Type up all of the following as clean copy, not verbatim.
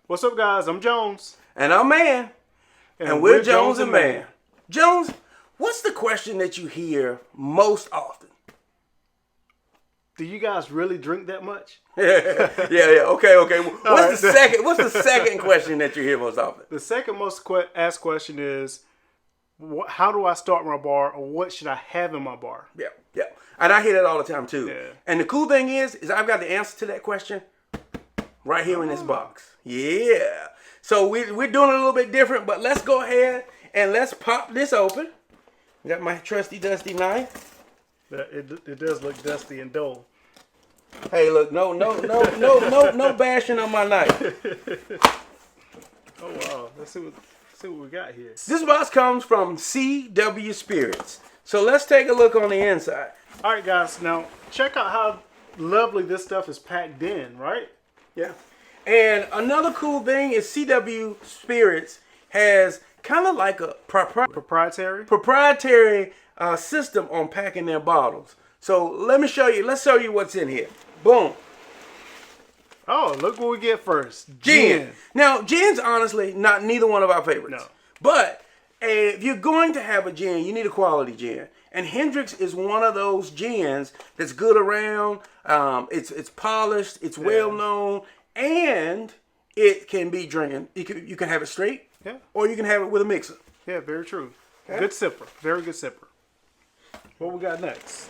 What's up, guys? I'm Jones. And I'm Mann. And we're Jones and Mann. Jones, what's the question that you hear most often? Do you guys really drink that much? yeah. Okay. What's the second question that you hear most often? The second most asked question is, how do I start my bar, or what should I have in my bar? Yeah. And I hear that all the time too. Yeah. And the cool thing is I've got the answer to that question right here in this box. Yeah. So we're doing it a little bit different, but let's go ahead and let's pop this open. Got my trusty dusty knife. It does look dusty and dull. Hey, look, no bashing on my knife. Oh wow, let's see what we got here. This box comes from CW Spirits. So let's take a look on the inside. All right, guys. Now check out how lovely this stuff is packed in, right? Yeah. And another cool thing is CW Spirits has kind of like a proprietary system on packing their bottles. So let's show you what's in here. Boom. Oh, look what we get first. Gin. Now, gin's honestly not neither one of our favorites. No. But if you're going to have a gin, you need a quality gin. And Hendrick's is one of those gins that's good around. It's polished. It's well known. And it can be drinking. You can have it straight, or you can have it with a mixer. Yeah, very true. Okay. Good sipper. Very good sipper. What we got next?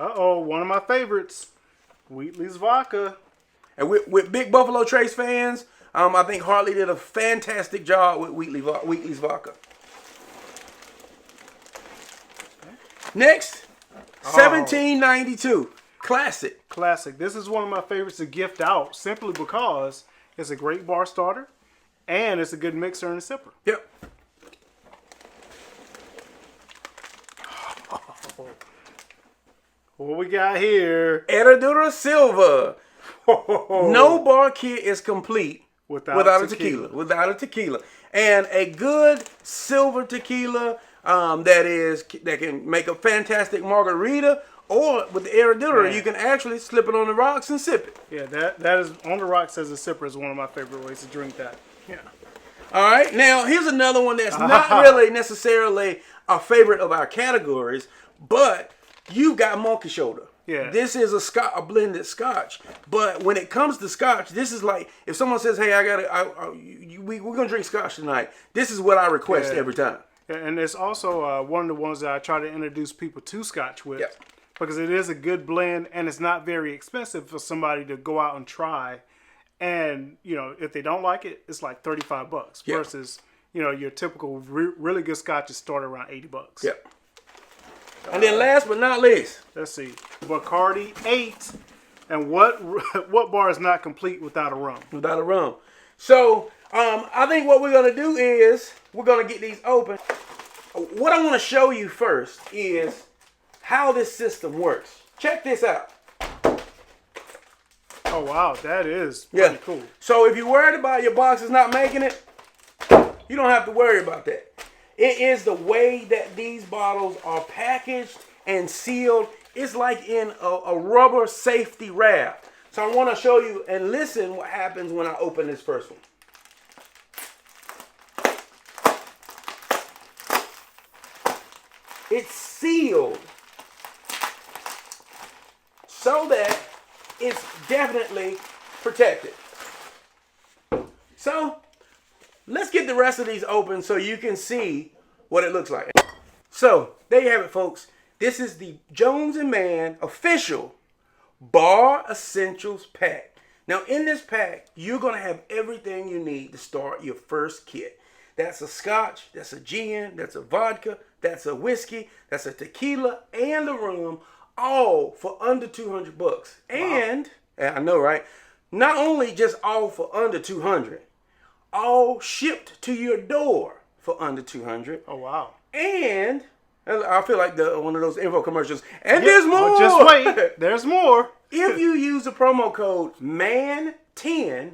Uh-oh, one of my favorites. Wheatley's Vodka. And with Big Buffalo Trace fans, I think Hartley did a fantastic job with Wheatley's Vodka. Next, 1792. Classic. This is one of my favorites to gift out simply because it's a great bar starter and it's a good mixer and a sipper. Yep. What we got here? Herradura Silver. No bar kit is complete without a tequila. And a good silver tequila that can make a fantastic margarita. Or with the Herradura, you can actually slip it on the rocks and sip it. Yeah, that is on the rocks as a sipper is one of my favorite ways to drink that. Yeah. All right, now here's another one that's not really necessarily a favorite of our categories, but you've got Monkey Shoulder. Yeah. This is a blended Scotch, but when it comes to Scotch, this is like if someone says, "Hey, we're gonna drink Scotch tonight." This is what I request every time. Yeah, and it's also one of the ones that I try to introduce people to Scotch with. Yep. Because it is a good blend and it's not very expensive for somebody to go out and try. And, if they don't like it, it's like $35 versus, your typical really good scotches start around $80. Yep. And then last but not least, let's see. Bacardi 8. And what bar is not complete without a rum? Without a rum. So, I think what we're going to do is we're going to get these open. What I want to show you first is how this system works. Check this out. Oh wow, that is pretty cool. So if you're worried about your boxes not making it, you don't have to worry about that. It is the way that these bottles are packaged and sealed. It's like in a rubber safety wrap. So I want to show you and listen what happens when I open this first one. It's sealed so that it's definitely protected. So let's get the rest of these open so you can see what it looks like. So there you have it, folks. This is the Jones and Mann official Bar Essentials pack. Now in this pack, you're going to have everything you need to start your first kit. That's a scotch, that's a gin, that's a vodka, that's a whiskey, that's a tequila, and a rum, all for under $200. Wow. And I know, right? Not only just all for under $200, all shipped to your door for under $200. Oh wow! And I feel like one of those info commercials. And there's more. Well, just wait, there's more. If you use the promo code MANN10,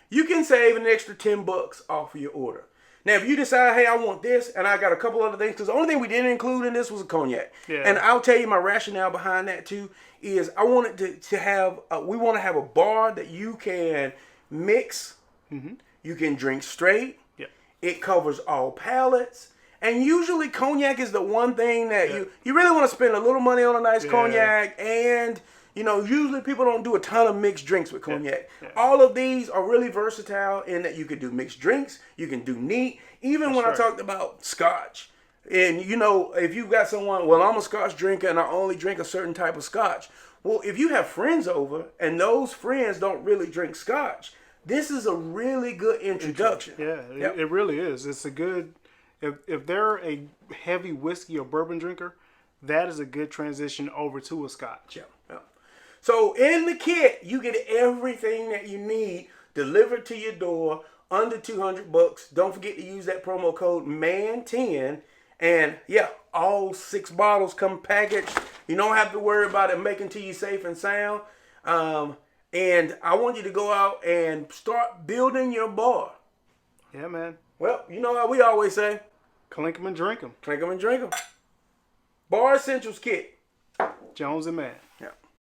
you can save an extra $10 off of your order. Now, if you decide, hey, I want this, and I got a couple other things, because the only thing we didn't include in this was a cognac. Yeah. And I'll tell you my rationale behind that, too, is I wanted to have, we want to have a bar that you can mix You can drink straight. Yeah. It covers all palates. And usually cognac is the one thing that you really want to spend a little money on a nice cognac. And, you know, usually people don't do a ton of mixed drinks with cognac. Yeah. All of these are really versatile in that you can do mixed drinks. You can do neat. Even when I talked about scotch. And, you know, if you got someone, well, I'm a scotch drinker and I only drink a certain type of scotch. Well, if you have friends over and those friends don't really drink scotch, this is a really good introduction. Yeah, it really is. It's a good... If they're a heavy whiskey or bourbon drinker, that is a good transition over to a scotch. Yeah. So in the kit, you get everything that you need delivered to your door under $200. Don't forget to use that promo code MAN10. And all 6 bottles come packaged. You don't have to worry about it making to you safe and sound. And I want you to go out and start building your bar. Yeah, man. Well, you know how we always say, Clinkem N Drinkem. Clinkem N Drinkem. Bar Essentials Kit. Jones and Mann.